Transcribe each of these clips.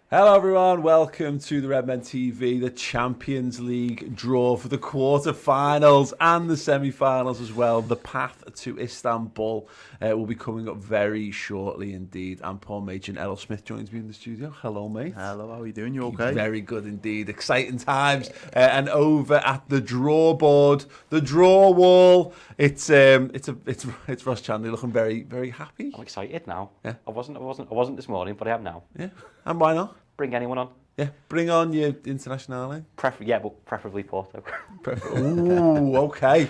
Hello everyone, welcome to the Redmen TV, the Champions League draw for the quarter-finals and the semi-finals as well. The path to Istanbul will be coming up very shortly indeed. And Paul Machin, Errol Smith joins me in the studio. Hello mate. Hello, how are you doing? You okay? Very good indeed. Exciting times. And over at the draw board, the draw wall, it's Ross Chandler looking very, very happy. I'm excited now. Yeah. I wasn't this morning, but I am now. Yeah. And why not? Bring anyone on. Yeah, bring on your internationale. But preferably Porto. Ooh, okay.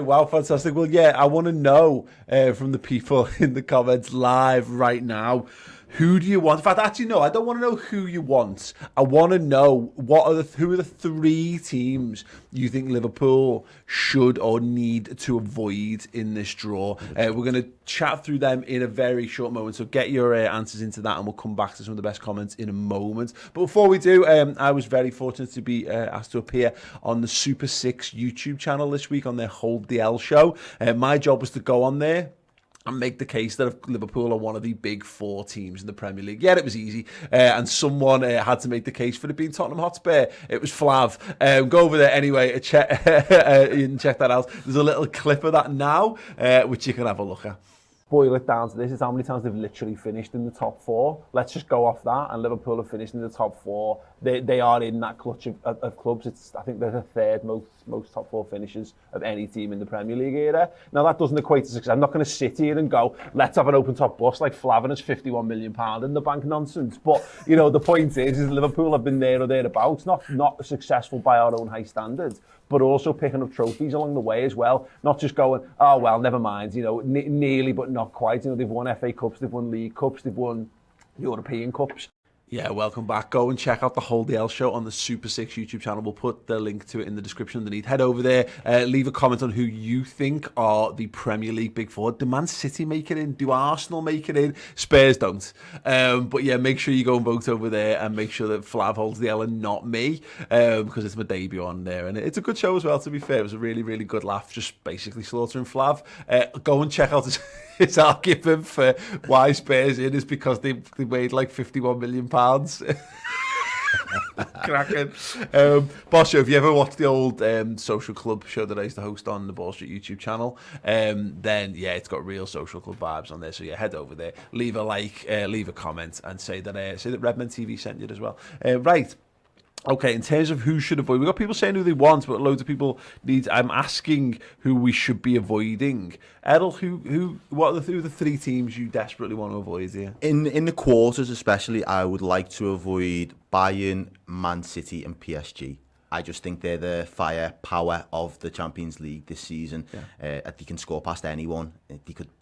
Wow, fantastic. Well, yeah, I want to know from the people in the comments live right now, who do you want? In fact, actually, no, I don't want to know who you want. I want to know who are the three teams you think Liverpool should or need to avoid in this draw. We're going to chat through them in a very short moment, so get your answers into that and we'll come back to some of the best comments in a moment. But before we do, I was very fortunate to be asked to appear on the Super 6 YouTube channel this week on their Hold the L show. My job was to go on there and make the case that Liverpool are one of the big four teams in the Premier League. Yeah, it was easy. And someone had to make the case for it being Tottenham Hotspur. It was Flav. Go over there anyway. You can check that out. There's a little clip of that now, which you can have a look at. Boil it down to this, is how many times they've literally finished in the top four. Let's just go off that, and Liverpool have finished in the top four. They are in that clutch of clubs. I think they're the third most top four finishes of any team in the Premier League era. Now that doesn't equate to success. I'm not going to sit here and go, let's have an open top bus like Flavin has £51 million in the bank nonsense. But you know, the point is Liverpool have been there or thereabouts, not successful by our own high standards, but also picking up trophies along the way as well. Not just going, oh well, never mind. You know, nearly but not quite. You know, they've won FA Cups, they've won League Cups, they've won European Cups. Yeah, welcome back. Go and check out the Hold the L show on the Super 6 YouTube channel. We'll put the link to it in the description underneath. Head over there, leave a comment on who you think are the Premier League Big Four. Do Man City make it in? Do Arsenal make it in? Spurs don't. But yeah, make sure you go and vote over there and make sure that Flav holds the L and not me, because it's my debut on there. And it's a good show as well, to be fair. It was a really, really good laugh, just basically slaughtering Flav. Go and check out his argument for why Spurs in is because they made like £51 million. Cracking. Boss, have you ever watched the old Social Club show that I used to host on the Ball Street YouTube channel? Then yeah, it's got real Social Club vibes on there. So yeah, head over there, leave a like, leave a comment, and say that Redmen TV sent you as well. Right. Okay, in terms of who should avoid, we've got people saying who they want, but loads of people need. I'm asking who we should be avoiding. Errol, who are the three teams you desperately want to avoid here? In the quarters especially, I would like to avoid Bayern, Man City and PSG. I just think they're the firepower of the Champions League this season. Yeah. They can score past anyone. They could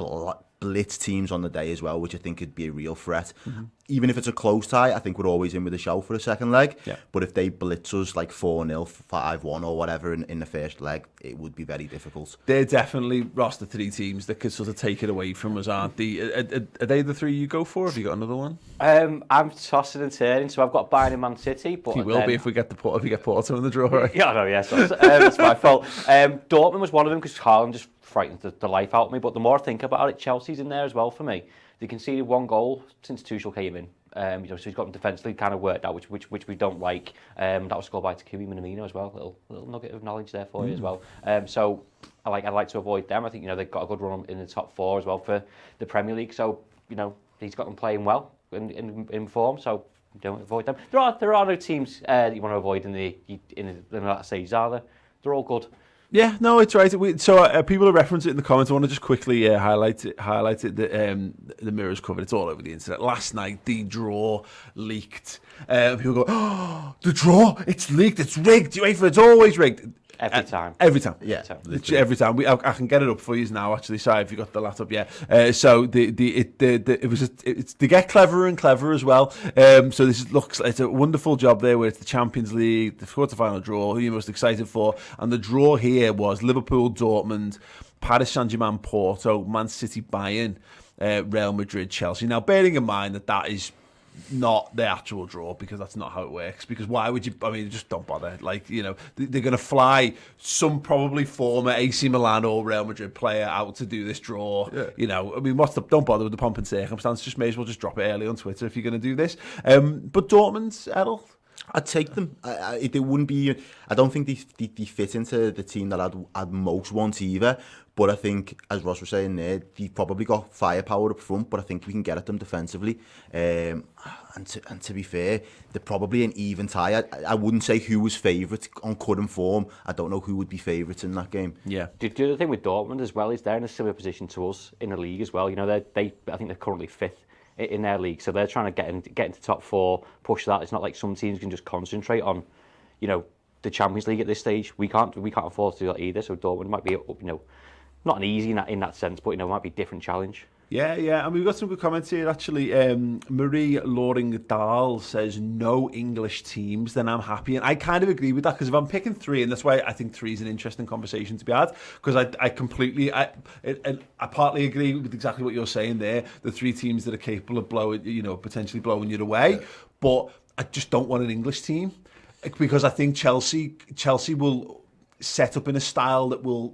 blitz teams on the day as well, which I think could be a real threat. Mm-hmm. Even if it's a close tie, I think we're always in with a shout for a second leg. Yeah. But if they blitz us like 4-0, 5-1 or whatever in the first leg, it would be very difficult. They're definitely, Ross, the three teams that could sort of take it away from us, aren't they? Are they the three you go for? Have you got another one? I'm tossing and turning, so I've got Bayern and Man City. But you will be if we get Porto in the draw, right? Yeah, I know, yes. That's my fault. Dortmund was one of them because Haaland just frightened the life out of me. But the more I think about it, Chelsea's in there as well for me. They conceded one goal since Tuchel came in. So he's got them defensively kind of worked out, which we don't like. That was scored by Takumi Minamino as well. Little nugget of knowledge there for you as well. So I'd like to avoid them. I think they've got a good run in the top four as well for the Premier League. So he's got them playing well in form. So don't avoid them. There are no teams that you want to avoid in that stage, are there? They're all good. Yeah, no, it's right. So people are referencing it in the comments. I want to just quickly highlight it. The Mirror's covered. It's all over the internet. Last night, the draw leaked. People go, "Oh, the draw! It's leaked. It's rigged. UEFA, it's always rigged." Every time. Yeah. Every time. I can get it up for you now, actually. Sorry if you got the laptop. Yeah. So it's they get cleverer and cleverer as well. So looks it's a wonderful job there where it's the Champions League, the quarter-final draw, who you're most excited for. And the draw here was Liverpool, Dortmund, Paris Saint-Germain, Porto, Man City, Bayern, Real Madrid, Chelsea. Now, bearing in mind that is not the actual draw, because that's not how it works. Because why would you? I mean, just don't bother. Like, you know, they're going to fly some probably former AC Milan or Real Madrid player out to do this draw. Yeah. You know, I mean, don't bother with the pomp and circumstance. Just may as well just drop it early on Twitter if you're going to do this. But Dortmund, Errol, I'd take them. They wouldn't be. I don't think they fit into the team that I'd most want either. But I think, as Ross was saying there, they've probably got firepower up front, but I think we can get at them defensively. And to be fair, they're probably an even tie. I wouldn't say who was favourite on current form. I don't know who would be favourites in that game. Yeah. The other thing with Dortmund as well is they're in a similar position to us in the league as well. You know, I think they're currently 5th in their league, so they're trying to get into top 4, push that. It's not like some teams can just concentrate on, you know, the Champions League at this stage. We can't afford to do that either. So Dortmund might be, you know, not an easy in that sense, but, you know, it might be a different challenge. Yeah, and we've got some good comments here, actually. Marie Loring-Dahl says, no English teams, then I'm happy. And I kind of agree with that, because if I'm picking 3, and that's why I think 3 is an interesting conversation to be had, because I partly agree with exactly what you're saying there, the 3 teams that are capable of potentially blowing you away, yeah. But I just don't want an English team, because I think Chelsea will set up in a style that will...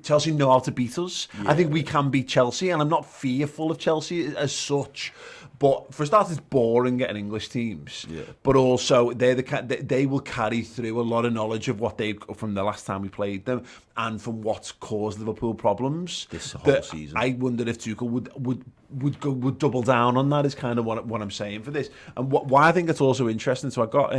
Chelsea know how to beat us. Yeah. I think we can beat Chelsea, and I'm not fearful of Chelsea as such. But for a start, it's boring getting English teams. Yeah. But also, they will carry through a lot of knowledge of what they from the last time we played them, and from what's caused Liverpool problems this whole season. I wonder if Tuchel would double down on that. Is kind of what I'm saying for this, and why I think it's also interesting. So I got.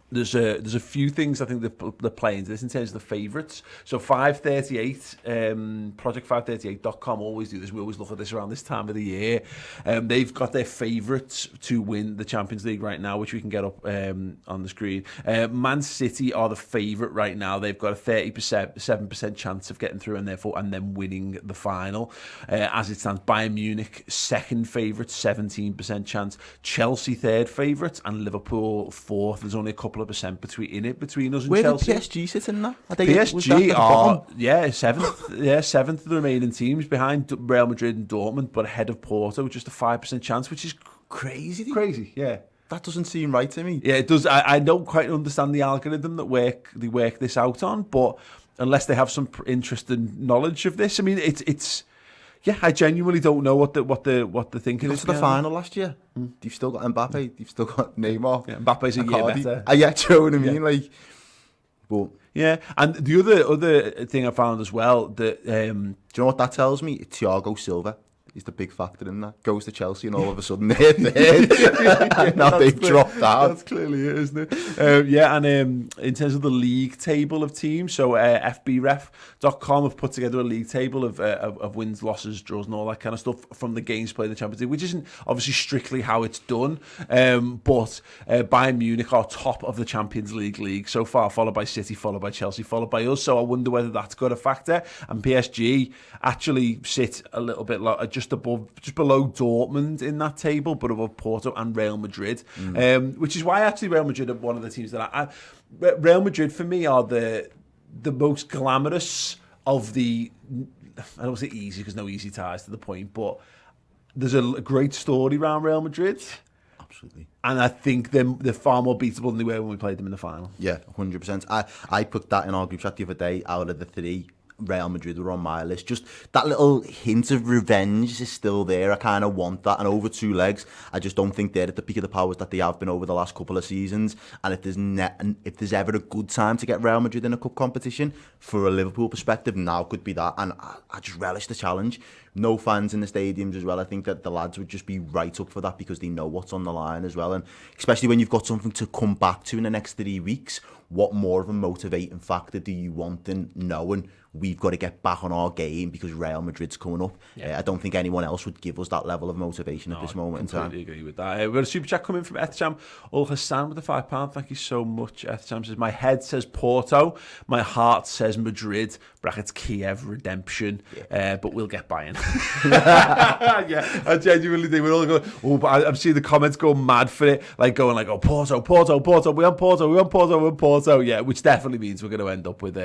There's a few things I think they're playing into this in terms of the favourites. So 538, project538.com always do this. We always look at this around this time of the year. They've got their favourites to win the Champions League right now, which we can get up on the screen. Man City are the favourite right now. They've got a 7% chance of getting through and then winning the final. As it stands, Bayern Munich second favourite, 17% chance. Chelsea third favourite, and Liverpool fourth. There's only a couple of percent between us and Where Chelsea. Where did PSG sit in that? PSG are seventh of the remaining teams, behind Real Madrid and Dortmund, but ahead of Porto, just a 5% chance, which is crazy. Yeah, that doesn't seem right to me. Yeah, it does. I don't quite understand the algorithm that they work this out on, but unless they have some interest and knowledge of this, I mean, it's. Yeah, I genuinely don't know what the thinking is. To the final last year, you've still got Mbappe, you've still got Neymar. Yeah, Mbappe's a year better. Yeah, do you know what I mean? Yeah. Like, but yeah, and the other thing I found as well that do you know what that tells me? Thiago Silva is the big factor in that. Goes to Chelsea and all of a sudden they're there. Now they've dropped out. That's clearly it, isn't it? And in terms of the league table of teams, so FBref.com have put together a league table of wins, losses, draws and all that kind of stuff from the games played in the Champions League, which isn't obviously strictly how it's done, but Bayern Munich are top of the Champions League so far, followed by City, followed by Chelsea, followed by us. So I wonder whether that's got a factor. And PSG actually sit a little bit just below Dortmund in that table, but above Porto and Real Madrid, which is why actually Real Madrid are one of the teams that Real Madrid for me are the most glamorous of the. I don't say easy because no easy ties to the point, but there's a great story around Real Madrid. Absolutely. And I think they're far more beatable than they were when we played them in the final. Yeah, 100%. I put that in our group chat the other day. Out of the 3, Real Madrid were on my list. Just that little hint of revenge is still there. I kind of want that. And over 2 legs, I just don't think they're at the peak of the powers that they have been over the last couple of seasons. And if there's ever a good time to get Real Madrid in a cup competition, for a Liverpool perspective, now could be that. And I just relish the challenge. No fans in the stadiums as well. I think that the lads would just be right up for that because they know what's on the line as well. And especially when you've got something to come back to in the next 3 weeks, what more of a motivating factor do you want than knowing we've got to get back on our game because Real Madrid's coming up? I don't think anyone else would give us that level of motivation at this moment in time. I completely agree with that. We've got a super chat coming from Ethcham Ul Hassan with the £5. Thank you so much. Ethcham says, my head says Porto, my heart says Madrid, brackets Kiev redemption, but we'll get Bayern. Yeah, I genuinely think we're all going, but I'm seeing the comments go mad for it, going oh, Porto, we want Porto. Yeah, which definitely means we're going to end up with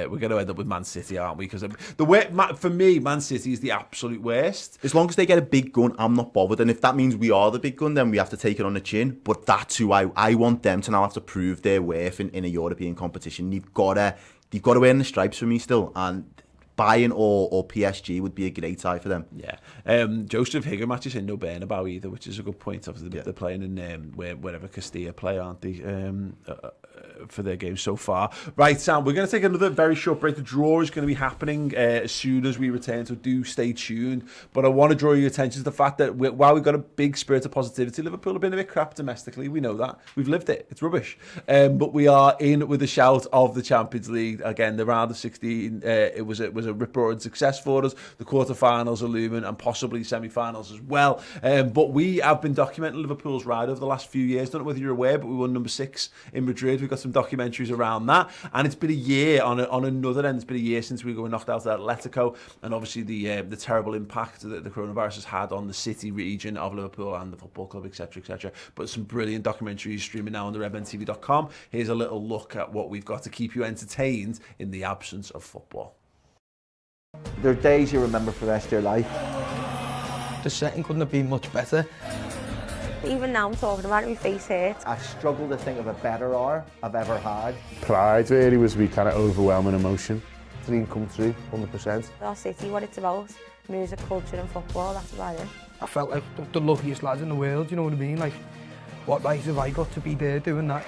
Man City, aren't we? can't we? Because the way for me, Man City is the absolute worst. As long as they get a big gun, I'm not bothered. And if that means we are the big gun, then we have to take it on the chin. But that's who I want them to now have to prove their worth in a European competition. They've got to earn the stripes for me still. And Bayern or PSG would be a great tie for them. Yeah. Joseph Higgum actually saying no Bernabeu either, which is a good point. Obviously, they're playing in wherever Castilla play, aren't they? For their game so far. Right, Sam, we're going to take another very short break. The draw is going to be happening as soon as we return, so do stay tuned. But I want to draw your attention to the fact that while we've got a big spirit of positivity, Liverpool have been a bit crap domestically. We know that. We've lived it. It's rubbish. But we are in with a shout of the Champions League. Again, the round of 16, it was a rip-roaring success for us. The quarterfinals are looming and possibly semi-finals as well. But we have been documenting Liverpool's ride over the last few years. Don't know whether you're aware, but we won number 6 in Madrid. We've got some documentaries around that, and it's been a year on another end. It's been a year since we were knocked out at Atletico, and obviously the terrible impact that the coronavirus has had on the city region of Liverpool and the football club, etc., etc. But some brilliant documentaries streaming now on the redmentv.com. Here's a little look at what we've got to keep you entertained in the absence of football. There are days you remember for the rest of your life. The setting couldn't have been much better. Even now I'm talking about it, my face hurts. I struggle to think of a better hour I've ever had. Pride really was be kind of overwhelming emotion. Dream come true, 100%. Our city, what it's about, music, culture and football, that's about it. I felt like the luckiest lads in the world, you know what I mean? Like, what right have I got to be there doing that?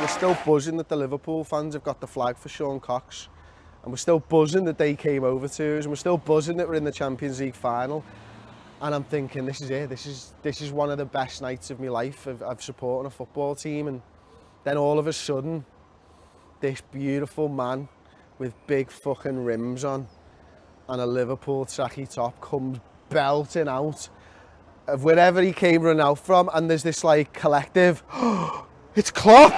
We're still buzzing that the Liverpool fans have got the flag for Sean Cox. And we're still buzzing that they came over to us, and we're still buzzing that we're in the Champions League final. And I'm thinking, this is it. This is one of the best nights of my life of supporting a football team. And then all of a sudden, this beautiful man with big fucking rims on and a Liverpool tracky top comes belting out of wherever he came running out from, and there's this like collective, oh, it's Klopp!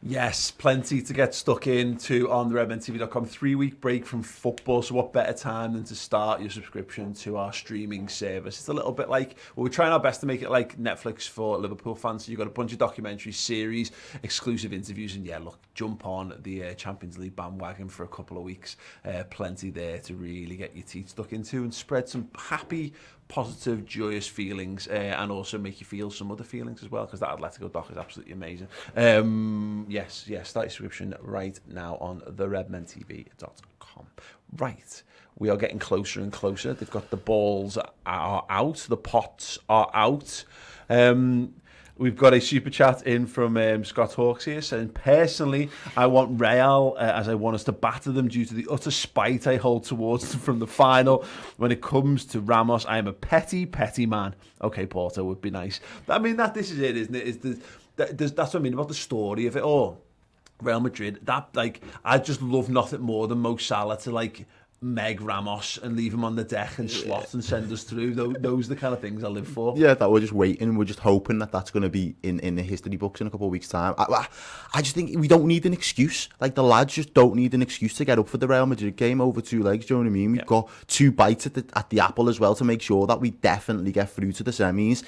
Yes, plenty to get stuck into on the redmentv.com. 3-week break from football, so what better time than to start your subscription to our streaming service. It's a little bit like, well, we're trying our best to make it like Netflix for Liverpool fans. So you've got a bunch of documentary series, exclusive interviews, and yeah, look, jump on the Champions League bandwagon for a couple of weeks. Plenty there to really get your teeth stuck into and spread some happy, positive, joyous feelings, and also make you feel some other feelings as well, because that Atletico doc is absolutely amazing. Yes, start your subscription right now on theredmentv.com. Right, we are getting closer and closer. They've got the balls are out, the pots are out. We've got a super chat in from Scott Hawks here saying, personally, I want Real as I want us to batter them due to the utter spite I hold towards them from the final. When it comes to Ramos, I am a petty man. Okay, Porto would be nice. I mean, this is it, isn't it? That's what I mean about the story of it all. Real Madrid, I just love nothing more than Mo Salah to Meg Ramos and leave him on the deck and slot and send us through. Those are the kind of things I live for. Yeah, that we're just waiting. We're just hoping that that's going to be in the history books in a couple of weeks' time. I just think we don't need an excuse. The lads just don't need an excuse to get up for the Real Madrid game over 2 legs. Do you know what I mean? We've got 2 bites at the apple as well to make sure that we definitely get through to the semis.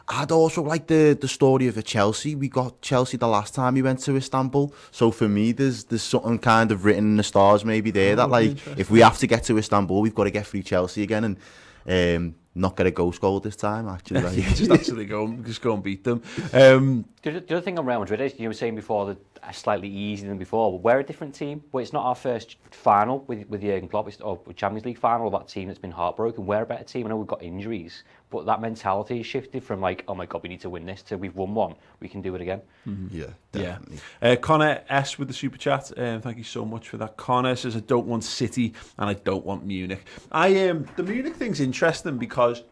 I'd also like the story of Chelsea. We got Chelsea the last time we went to Istanbul. So for me, there's something kind of written in the stars maybe there that if we have to get to Istanbul, we've got to get through Chelsea again. And not get a ghost goal this time, actually. Like. just actually go and beat them. The other thing on Real Madrid is, you were saying before that slightly easier than before, but we're a different team. Well, it's not our first final with Jurgen Klopp, or Champions League final, that team that's been heartbroken. We're a better team. I know we've got injuries, but that mentality has shifted from like, oh my God, we need to win this, to we've won one, we can do it again. Yeah, definitely. Yeah. Connor S with the super chat. Thank you so much for that. Connor says, I don't want City and I don't want Munich. The Munich thing's interesting because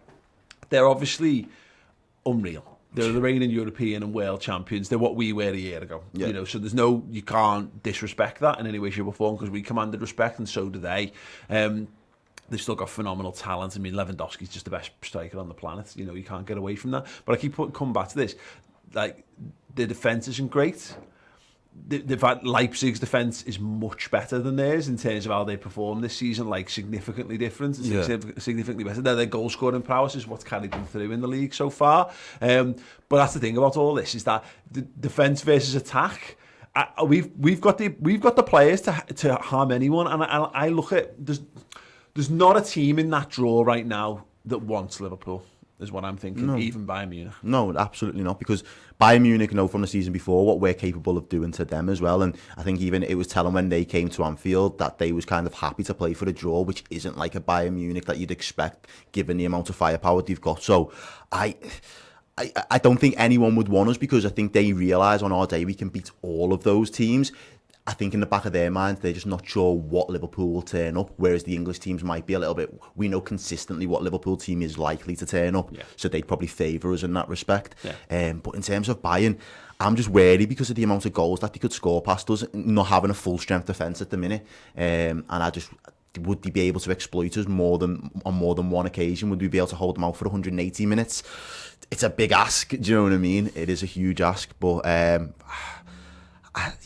they're obviously unreal. They're the reigning European and world champions. They're what we were a year ago. Yeah. You know, so you can't disrespect that in any way, shape or form, because we commanded respect and so do they. They've still got phenomenal talent. I mean, Lewandowski's just the best striker on the planet. You know, you can't get away from that. But I keep coming back to this. Like, the defence isn't great. The fact Leipzig's defence is much better than theirs in terms of how they perform this season, like significantly different, significantly better. Their goal scoring prowess is what's carried them through in the league so far. But that's the thing about all this, is that the defence versus attack. We've got the players to harm anyone, and I look at there's not a team in that draw right now that wants Liverpool. Is what I'm thinking, even Bayern Munich. No, absolutely not, because Bayern Munich know from the season before what we're capable of doing to them as well, and I think even it was telling when they came to Anfield that they was kind of happy to play for a draw, which isn't like a Bayern Munich that you'd expect given the amount of firepower they've got. So I don't think anyone would want us, because I think they realise on our day we can beat all of those teams. I think in the back of their minds, they're just not sure what Liverpool will turn up, whereas the English teams might be a little bit... We know consistently what Liverpool team is likely to turn up, so they'd probably favour us in that respect. Yeah. But in terms of Bayern, I'm just wary because of the amount of goals that they could score past us, not having a full-strength defence at the minute. And I just... Would they be able to exploit us on more than one occasion? Would we be able to hold them out for 180 minutes? It's a big ask, do you know what I mean? It is a huge ask, but...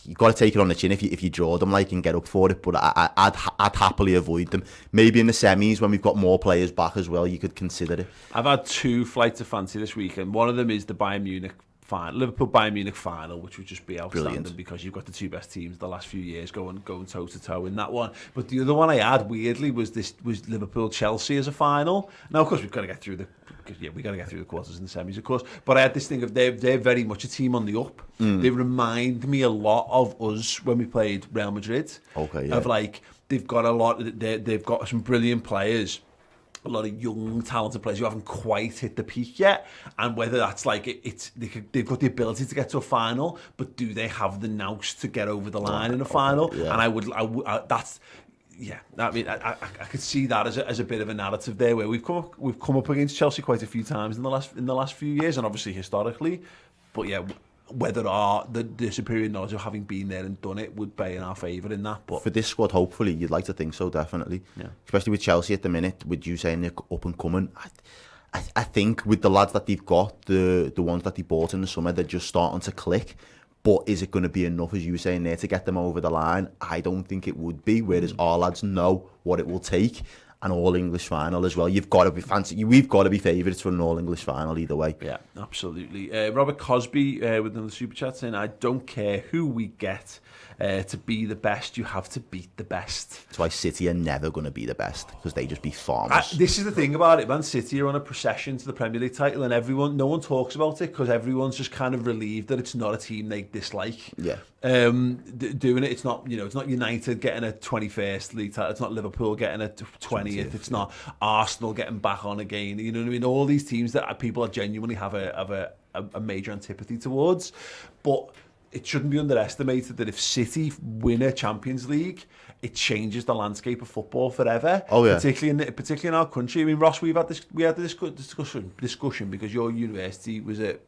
you've got to take it on the chin if you draw them, like, and get up for it. But I'd happily avoid them. Maybe in the semis, when we've got more players back as well, you could consider it. I've had 2 flights of fancy this weekend. One of them is the Bayern Munich final, Liverpool Bayern Munich final, which would just be outstanding. Brilliant. Because you've got the 2 best teams the last few years going toe to toe in that one. But the other one I had, weirdly, was Liverpool Chelsea as a final. Now, of course, we've got to get through the quarters and the semis, of course. But I had this thing of they're very much a team on the up. They remind me a lot of us when we played Real Madrid. Okay, yeah. Of like, they've got a lot. They've got some brilliant players. A lot of young, talented players who haven't quite hit the peak yet, and whether that's like they've got the ability to get to a final, but do they have the nous to get over the line in a final? Yeah. And I would that's. Yeah, I mean, I could see that as a bit of a narrative there, where we've come up against Chelsea quite a few times in the last few years, and obviously historically, but yeah, whether the superior knowledge of having been there and done it would be in our favour in that. But for this squad, hopefully, you'd like to think so, definitely. Yeah. Especially with Chelsea at the minute, with you saying they're up and coming. I think with the lads that they've got, the ones that they bought in the summer, they're just starting to click. But is it going to be enough, as you were saying there, to get them over the line? I don't think it would be, whereas our lads know what it will take. An all-English final as well. You've got to be fancy. We've got to be favourites for an all-English final either way. Yeah, absolutely. Robert Cosby with another super chat saying, I don't care who we get to be the best, you have to beat the best. That's why City are never going to be the best, because they just be farmers. This is the thing about it, man. City are on a procession to the Premier League title, and no one talks about it because everyone's just kind of relieved that it's not a team they dislike. Yeah. Doing it, it's not United getting a 21st league title, it's not Liverpool getting a 20th, it's not Arsenal getting back on again. You know what I mean? All these teams that people genuinely have a major antipathy towards, but it shouldn't be underestimated that if City win a Champions League, it changes the landscape of football forever. Oh yeah, particularly in our country. I mean, Ross, we had this discussion because your university was at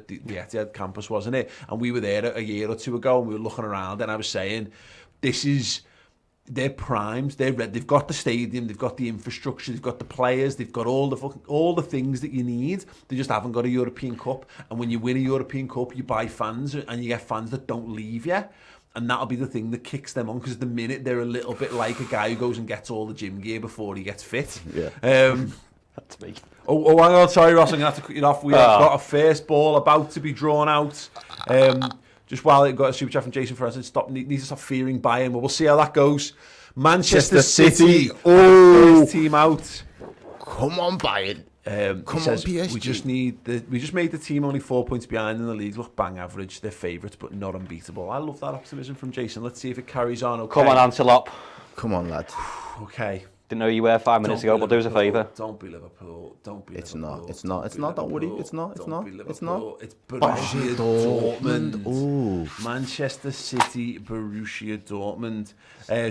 the Etihad campus, wasn't it? And we were there a year or two ago, and we were looking around, and I was saying, they're primed. They've got the stadium, they've got the infrastructure, they've got the players, they've got all the things that you need. They just haven't got a European Cup. And when you win a European Cup, you buy fans, and you get fans that don't leave you. And that'll be the thing that kicks them on, because at the minute they're a little bit like a guy who goes and gets all the gym gear before he gets fit. Yeah. That's me. Oh, hang on, sorry, Ross, I'm going to have to cut you off. We've got a first ball about to be drawn out. Just while it got a super chat from Jason Ferguson, needs to stop fearing Bayern. Well, we'll see how that goes. Manchester City, first team out. Come on, Bayern. He says, we just made the team only 4 points behind in the league. Look, bang average. They're favourites, but not unbeatable. I love that optimism from Jason. Let's see if it carries on. Okay. Come on, Antelope. Come on, lad. Okay. Didn't know you were 5 minutes ago, but do us a favour. Don't be Liverpool. Don't be It's Liverpool. not. It's not. It's not. Don't worry. It's not. It's not. It's not. It's Borussia Dortmund. Ooh. Manchester City, Borussia Dortmund.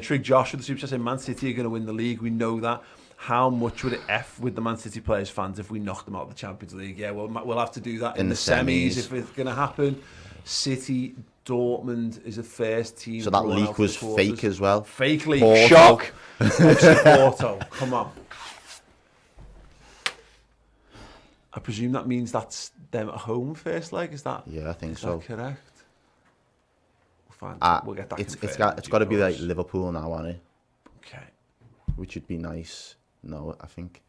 Trig Josh with the Super Chat saying Man City are going to win the league. We know that. How much would it F with the Man City players fans if we knocked them out of the Champions League? Yeah, well, we'll have to do that in the semis if it's going to happen. City, Dortmund is the first team. So that leak was fake as well. Fake leak. Porto. Shock. FC Porto. Come on. I presume that means that's them at home first leg. Is that? Yeah, I think is so. That correct? We'll we'll get that. It's got to be like Liverpool now, hasn't it? Okay. Which would be nice. No, I think.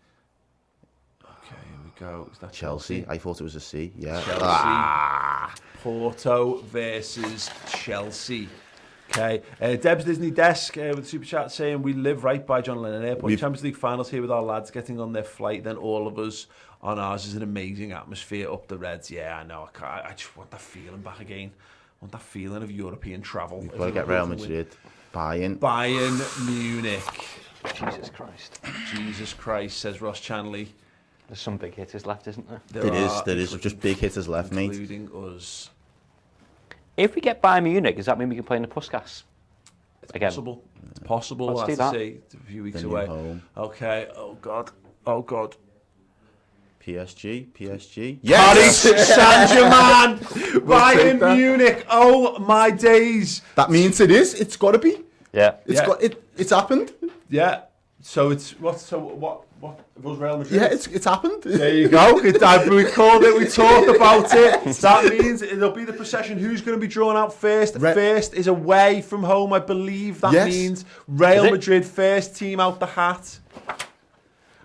Okay, here we go. Is that Chelsea? I thought it was a C. Yeah. Chelsea. Porto versus Chelsea. Okay. Deb's Disney Desk with the super chat saying we live right by John Lennon Airport. Champions League finals here with our lads getting on their flight. Then all of us on ours is an amazing atmosphere up the Reds. Yeah, I know. I just want that feeling back again. I want that feeling of European travel. We've got to get Real Madrid. Bayern Munich. Jesus Christ, says Ross Chanley. There's some big hitters left, isn't there? There is just big hitters left, mate. Including us. If we get Bayern Munich, does that mean we can play in the Puskas? It's possible. It's possible. Let's do that. that. It's a few weeks away. Home. Okay. Oh God. PSG. Yes! Paris Saint-Germain! Bayern Munich! Oh my days! That means it is. It's got to be. Yeah. It's happened. Yeah. So it's what? It was Real Madrid. Yeah, it's happened. There you go. We called it. We talked about it. That means it'll be the procession. Who's going to be drawn out first? First is away from home, I believe. That means Real Madrid first team out the hat,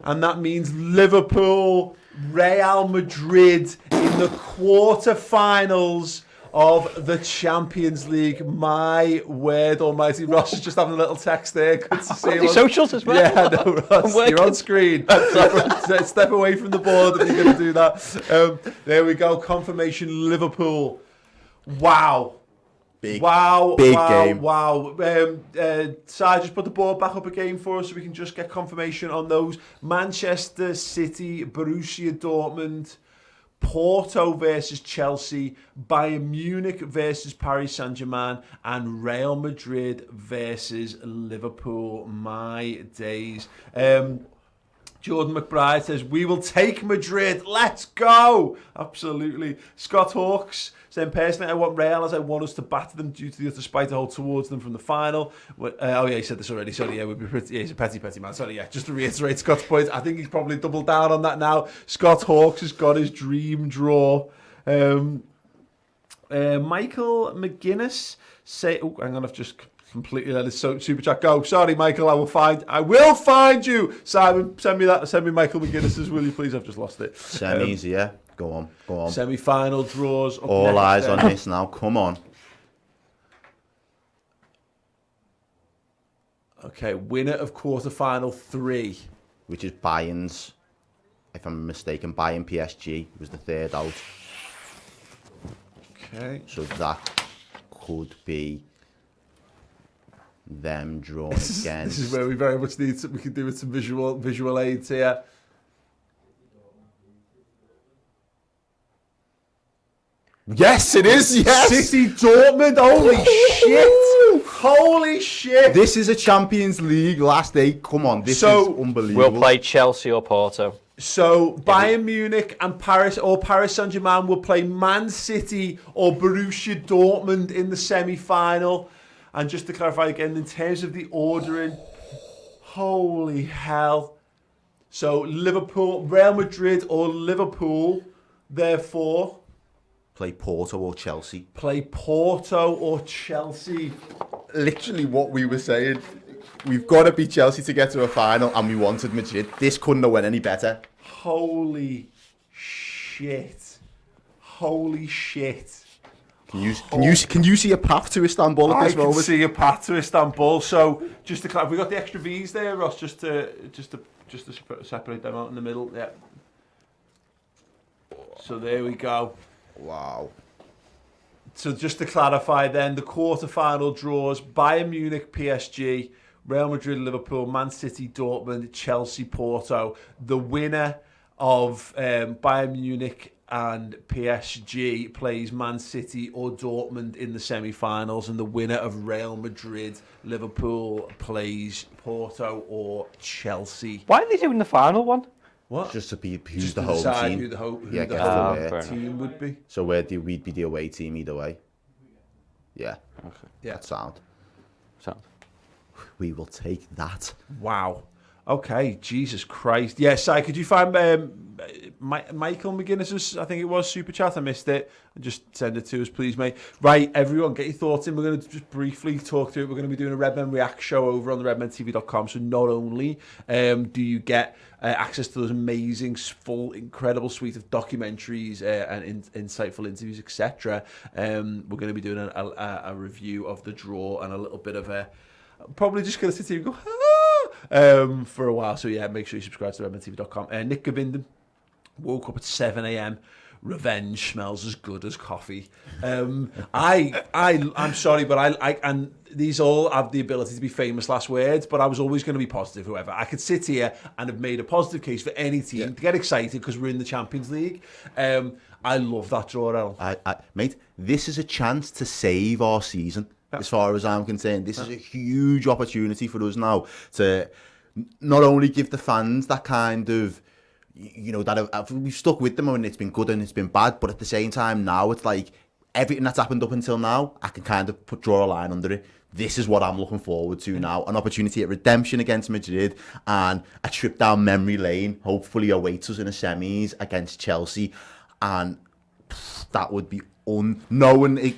and that means Liverpool, Real Madrid in the quarter-finals of the Champions League. My word almighty. Ross is just having a little text there. Good to see you. Socials as well. Yeah, I know, Ross. You're on screen. Step away from the board if you're going to do that. There we go. Confirmation Liverpool. Wow. Big Si, game. just put the board back up again for us so we can just get confirmation on those. Manchester City, Borussia Dortmund, Porto versus Chelsea, Bayern Munich versus Paris Saint-Germain, and Real Madrid versus Liverpool. My days. Jordan McBride says, we will take Madrid. Let's go. Absolutely. Scott Hawks saying, personally, I want Real as I want us to batter them due to the utter spite I hold towards them from the final. He said this already. Sorry, he's a petty man. Sorry, just to reiterate Scott's point, I think he's probably doubled down on that now. Scott Hawks has got his dream draw. Michael McGuinness say, hang on, I've just completely let his super chat go. Sorry, Michael, I will find you. Simon, send me Michael McGuinness's, will you please? I've just lost it. Semis, yeah. Go on. Semi-final draws. All eyes on this now. Come on. Okay, winner of quarter-final 3. Which is Bayern's, if I'm mistaken, Bayern PSG was the third out. Okay. So that could be them drawn again. This is where we very much need we can do with some visual aids here. Yes, it is. Yes. City Dortmund. Holy shit. This is a Champions League last day. Come on, this is unbelievable. We'll play Chelsea or Porto. So Bayern Munich and Paris Saint-Germain will play Man City or Borussia Dortmund in the semi-final. And just to clarify again, in terms of the ordering, holy hell. So Liverpool, Real Madrid or Liverpool, therefore play Porto or Chelsea. Literally what we were saying. We've got to beat Chelsea to get to a final, and we wanted Madrid. This couldn't have went any better. Holy shit. Can you see a path to Istanbul at this moment? I can see a path to Istanbul. So just to clarify, we got the extra V's there, Ross, just to just to separate them out in the middle. Yeah. So there we go. Wow. So just to clarify then, the quarter-final draws: Bayern Munich, PSG, Real Madrid, Liverpool, Man City, Dortmund, Chelsea, Porto. The winner of Bayern Munich and PSG plays Man City or Dortmund in the semi-finals, and the winner of Real Madrid, Liverpool plays Porto or Chelsea. Why are they doing the final one? What? Just to be who's Just the to home decide team. who the home the team would be. So we'd be the away team either way. Yeah. Okay. Yeah. That's sound. Sound. We will take that. Wow. Okay, Jesus Christ. Yeah, Si, could you find Michael McGuinness's, I think it was, super chat? I missed it. Just send it to us, please, mate. Right, everyone, get your thoughts in. We're going to just briefly talk through it. We're going to be doing a Redmen React show over on the redmentv.com. So not only do you get access to those amazing, full, incredible suite of documentaries and insightful interviews, etc., we're going to be doing a review of the draw and a little bit of a... Probably just going to sit here and go, for a while. So yeah, make sure you subscribe to redmentv.com. Nick Govinden woke up at 7 a.m. Revenge smells as good as coffee. I'm sorry, but I and these all have the ability to be famous last words, but I was always going to be positive. Whoever I could sit here and have made a positive case for any team to get excited because we're in the Champions League. I love that draw, Errol. Mate, this is a chance to save our season. As far as I'm concerned, this is a huge opportunity for us now to not only give the fans that kind of, that we've stuck with them when it's been good and it's been bad, but at the same time now it's like everything that's happened up until now, I can kind of draw a line under it. This is what I'm looking forward to now. An opportunity at redemption against Madrid and a trip down memory lane, hopefully awaits us in the semis against Chelsea. And that would be unknown.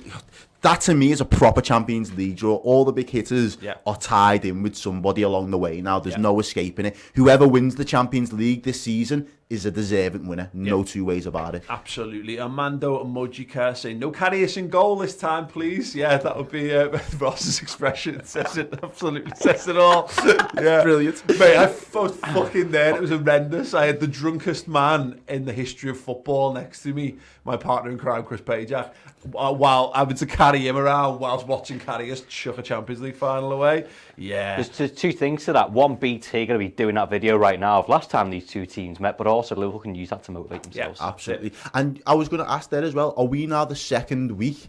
That to me is a proper Champions League draw. All the big hitters are tied in with somebody along the way now. There's no escaping it. Whoever wins the Champions League this season is a deserving winner. No two ways about it. Absolutely. Armando Mojica saying, no Karius in goal this time, please. Yeah, that would be Ross's expression. It says it, absolutely says it all. Yeah. Brilliant. Mate, I was fucking there. It was horrendous. I had the drunkest man in the history of football next to me, my partner in crime, Chris Pajak, while having to carry him around whilst watching Karius chuck a Champions League final away. Yeah. There's two things to that. One, BT going to be doing that video right now of last time these two teams met, but also Liverpool can use that to motivate themselves. Yeah, absolutely. And I was going to ask there as well, are we now the second week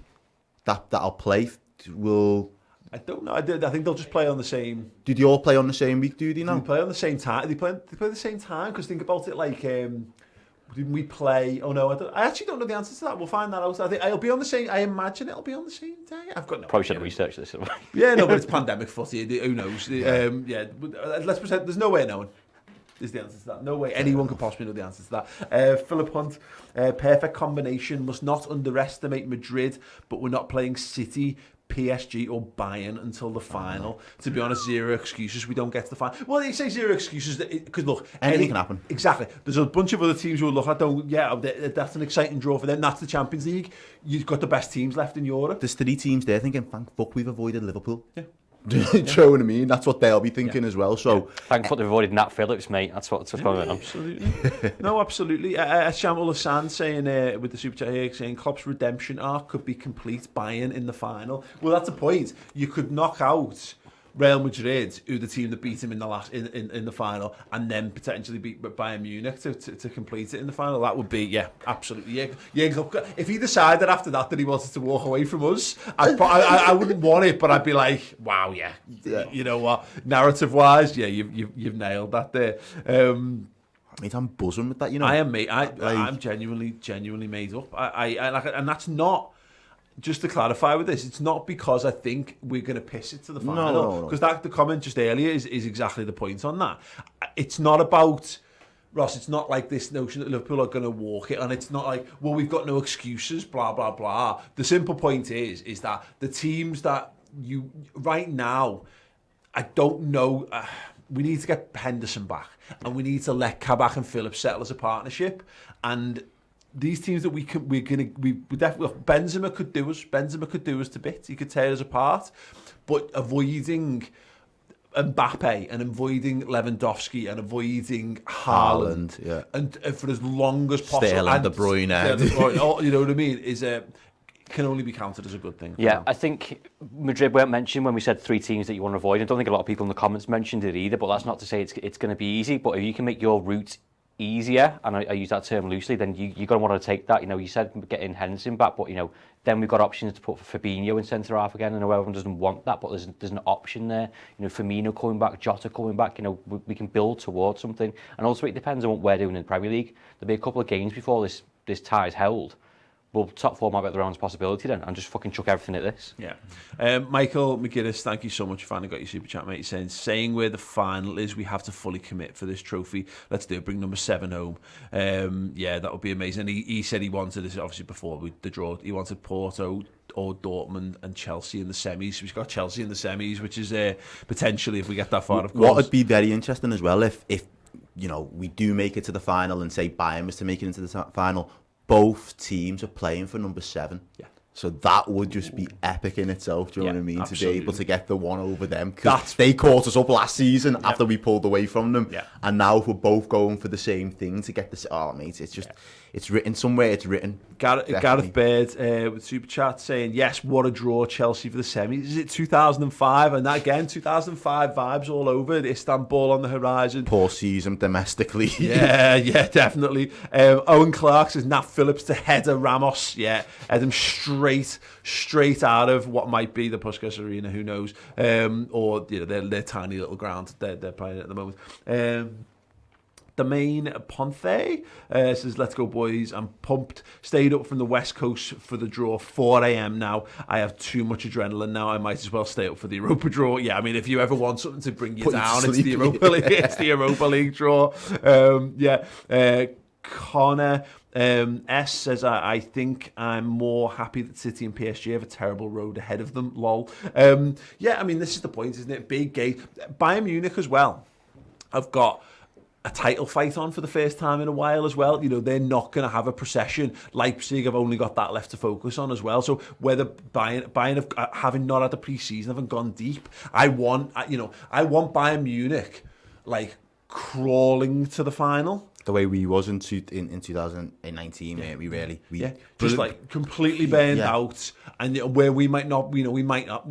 that'll play? I don't know. I think they'll just play on the same... Did you all play on the same week, do they now? They play on the same time. They play the same time, because think about it like... didn't we play? Oh no, I actually don't know the answer to that. We'll find that out. I think it'll be on the same. I imagine it'll be on the same day. I've got no. Probably should have researched this. Yeah, no, but it's pandemic footy. Who knows? Let's pretend there's no way of knowing. Is the answer to that? No way anyone could possibly know the answer to that. Philip Hunt, perfect combination. Must not underestimate Madrid, but we're not playing City, PSG or Bayern until the final. To be honest, zero excuses. We don't get to the final. Well, you say zero excuses because look, anything can happen. Exactly. There's a bunch of other teams who will look at. That's an exciting draw for them. That's the Champions League. You've got the best teams left in Europe. There's 3 teams there thinking, thank fuck we've avoided Liverpool. Yeah. Do you know what I mean? That's what they'll be thinking as well. So thank fuck they've avoided Nat Phillips, mate. That's what's going on. Absolutely. No, absolutely. Shamal Hassan saying with the super chat here, saying Klopp's redemption arc could be complete. Bayern in the final. Well, that's the point. You could knock out Real Madrid, who the team that beat him in the in the final, and then potentially beat Bayern Munich to complete it in the final. That would be absolutely. If he decided after that he wanted to walk away from us, I wouldn't want it, but I'd be like, wow, you know what? Narrative wise, you've nailed that there. Mate, I'm buzzing with that. You know, I am, mate. I'm genuinely made up. And that's not. Just to clarify with this, it's not because I think we're going to piss it to the final. Because the comment just earlier is exactly the point on that. It's not about, Ross, it's not like this notion that Liverpool are going to walk it, and it's not like, well, we've got no excuses, blah, blah, blah. The simple point is that the teams that you, right now, I don't know, we need to get Henderson back, and we need to let Kabak and Phillips settle as a partnership, and these teams that we definitely, Benzema could do us to bits. He could tear us apart, but avoiding Mbappe and avoiding Lewandowski and avoiding Haaland, yeah, and for as long as possible, Sterling, and De Bruyne, you know what I mean, can only be counted as a good thing. Yeah, I think Madrid weren't mentioned when we said 3 teams that you want to avoid. I don't think a lot of people in the comments mentioned it either, but that's not to say it's going to be easy. But if you can make your route easier, and I use that term loosely, then you're going to want to take that. You know, you said getting Henderson back, but, you know, then we've got options to put Fabinho in centre-half again. I know everyone doesn't want that, but there's an option there. You know, Firmino coming back, Jota coming back, you know, we can build towards something. And also it depends on what we're doing in the Premier League. There'll be a couple of games before this tie is held. Well, top 4 might be the round's possibility then, and just fucking chuck everything at this. Yeah. Michael McGuinness, thank you so much. You finally got your super chat, mate. He's saying where the final is, we have to fully commit for this trophy. Let's do it. Bring number 7 home. Yeah, that would be amazing. He said he wanted this, obviously, before the draw. He wanted Porto or Dortmund and Chelsea in the semis. We've got Chelsea in the semis, which is potentially, if we get that far, of course. What would be very interesting as well, if you know, we do make it to the final and say Bayern was to make it into the final, both teams are playing for number 7. Yeah. So that would just be epic in itself, do you know what I mean? Absolutely. To be able to get the one over them. Because they caught us up last season after we pulled away from them. Yeah. And now if we're both going for the same thing to get this... Oh, mate, it's just... It's written somewhere, it's written. Gareth Baird with Super Chat saying, yes, what a draw, Chelsea for the semis. Is it 2005? And that, again, 2005 vibes all over. Istanbul on the horizon. Poor season domestically. Yeah, definitely. Owen Clark says, Nat Phillips to header Ramos. Yeah, head him straight out of what might be the Puskas Arena, who knows. Or, you know, their tiny little ground they're playing at the moment. The main Ponce says, let's go boys, I'm pumped. Stayed up from the West Coast for the draw, 4 a.m. now. I have too much adrenaline now. I might as well stay up for the Europa draw. Yeah, I mean, if you ever want something to bring you down, it's the Europa League. It's the Europa League draw. Connor S says, I think I'm more happy that City and PSG have a terrible road ahead of them. Lol. Yeah, I mean, this is the point, isn't it? Big game. Bayern Munich as well. I've got a title fight on for the first time in a while as well. You know, they're not going to have a procession. Leipzig have only got that left to focus on as well. So whether Bayern have, having not had the pre-season, haven't gone deep, I want Bayern Munich like crawling to the final. The way we was in 2019, mate, we just like completely burned out, and where we might not, you know, we might have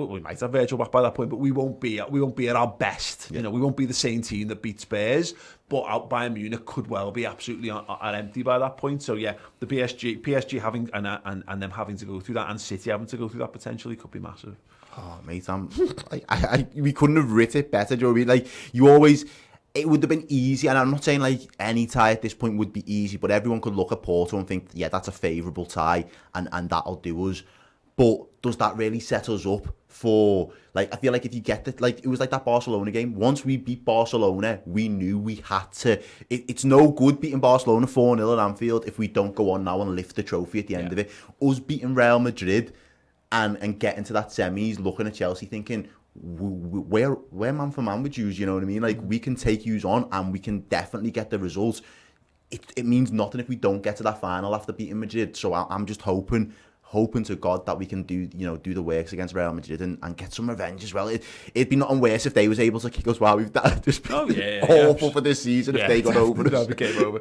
Virgil back by that point, but we won't be at our best. You know, we won't be the same team that beat Spurs, but Bayern Munich could well be absolutely on empty by that point. So yeah, the PSG having and them having to go through that, and City having to go through that potentially could be massive. Oh mate, we couldn't have written it better, Joe. Like you always. It would have been easy, and I'm not saying like any tie at this point would be easy, but everyone could look at Porto and think, yeah, that's a favourable tie, and that'll do us. But does that really set us up for, like, I feel like if you get it, like, it was like that Barcelona game. Once we beat Barcelona, we knew we had to. It's no good beating Barcelona 4-0 at Anfield if we don't go on now and lift the trophy at the end of it. Us beating Real Madrid and getting to that semis, looking at Chelsea thinking, we're man for man with yous, you know what I mean? Like, we can take yous on and we can definitely get the results. It means nothing if we don't get to that final after beating Madrid. So I'm just hoping to God that we can do the works against Real Madrid and get some revenge as well. It'd be nothing worse if they was able to kick us while we've just been awful for this season if they got over us. Became over.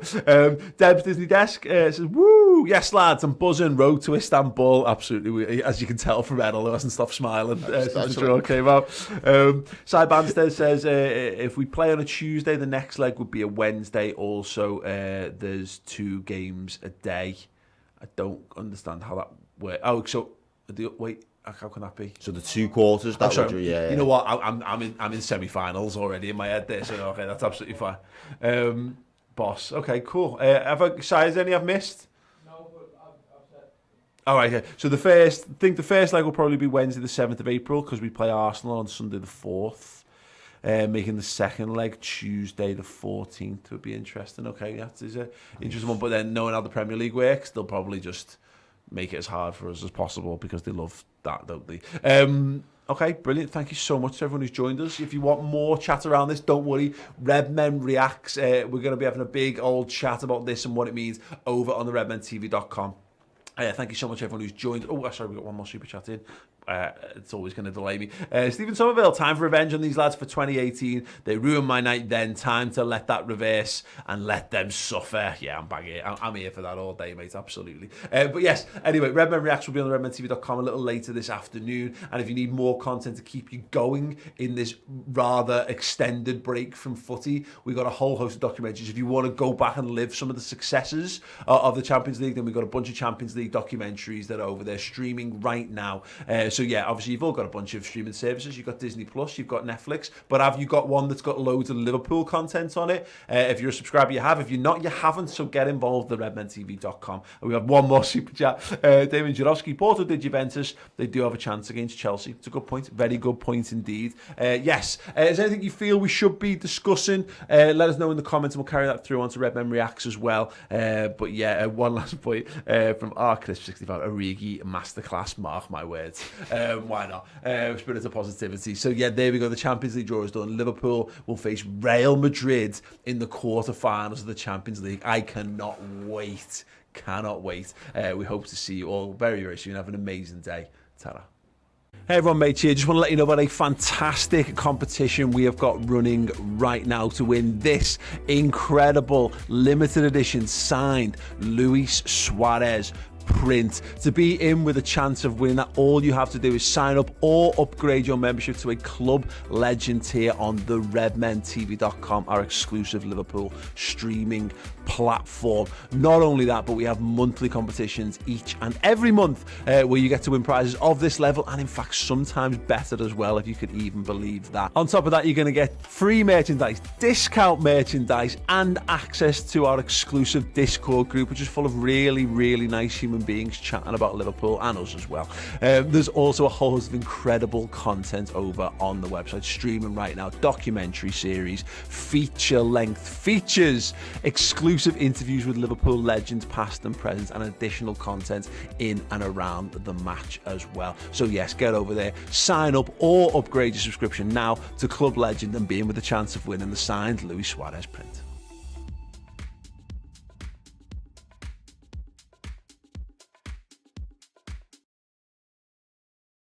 Deb's Disney Desk says, woo, yes lads, I'm buzzing, road to Istanbul. Absolutely, as you can tell from Edel, who hasn't stopped smiling since the draw came out. Cy Banstead says, if we play on a Tuesday, the next leg would be a Wednesday. Also, there's 2 games a day. I don't understand how that works. Oh, so wait, how can that be? So the 2 quarters. You know what? I'm in semi-finals already in my head there. So okay, that's absolutely fine. Boss. Okay, cool. Have I sized any I've missed? No, but I've said. All right. Yeah. So the first leg will probably be Wednesday the 7th of April because we play Arsenal on Sunday the 4th. Making the second leg Tuesday the 14th would be interesting. Okay, that is an interesting one. But then knowing how the Premier League works, they'll probably just make it as hard for us as possible because they love that, don't they? Okay, brilliant. Thank you so much to everyone who's joined us. If you want more chat around this, don't worry. Redmen Reacts. We're going to be having a big old chat about this and what it means over on the redmentv.com. Thank you so much, everyone who's joined. Oh, sorry, we've got one more super chat in. It's always going to delay me. Stephen Somerville, time for revenge on these lads for 2018. They ruined my night then. Time to let that reverse and let them suffer. Yeah, I'm back here. I'm here for that all day, mate. Absolutely. But yes, anyway, Redmen Reacts will be on the redmentv.com a little later this afternoon. And if you need more content to keep you going in this rather extended break from footy, we've got a whole host of documentaries. If you want to go back and live some of the successes of the Champions League, then we've got a bunch of Champions League documentaries that are over there streaming right now. So yeah, obviously you've all got a bunch of streaming services. You've got Disney Plus, you've got Netflix, but have you got one that's got loads of Liverpool content on it? If you're a subscriber, you have. If you're not, you haven't. So get involved at redmentv.com. And we have one more super chat. David Jurowski, Porto did Juventus. They do have a chance against Chelsea. It's a good point. Very good point indeed. Yes. Is there anything you feel we should be discussing? Let us know in the comments and we'll carry that through onto Redmen Reacts as well. But yeah, one last point from Crisp65. Origi masterclass, mark my words. Why not? Spirit of positivity. So yeah, there we go. The Champions League draw is done. Liverpool will face Real Madrid in the quarterfinals of the Champions League. I cannot wait. Cannot wait. We hope to see you all very, very soon. Have an amazing day. Ta-ra. Hey everyone, mates here. Just want to let you know about a fantastic competition we have got running right now to win this incredible limited edition signed Luis Suarez print. To be in with a chance of winning that, all you have to do is sign up or upgrade your membership to a Club Legend tier on the redmentv.com, our exclusive Liverpool streaming platform. Not only that, but we have monthly competitions each and every month where you get to win prizes of this level, and in fact sometimes better as well, if you could even believe that. On top of that, you're going to get free merchandise, discount merchandise, and access to our exclusive Discord group, which is full of really, really nice human beings chatting about Liverpool and us as well. There's also a whole host of incredible content over on the website streaming right now. Documentary series, feature-length features, exclusive interviews with Liverpool legends past and present, and additional content in and around the match as well. So yes, get over there, sign up or upgrade your subscription now to Club Legend and be in with a chance of winning the signed Luis Suarez print.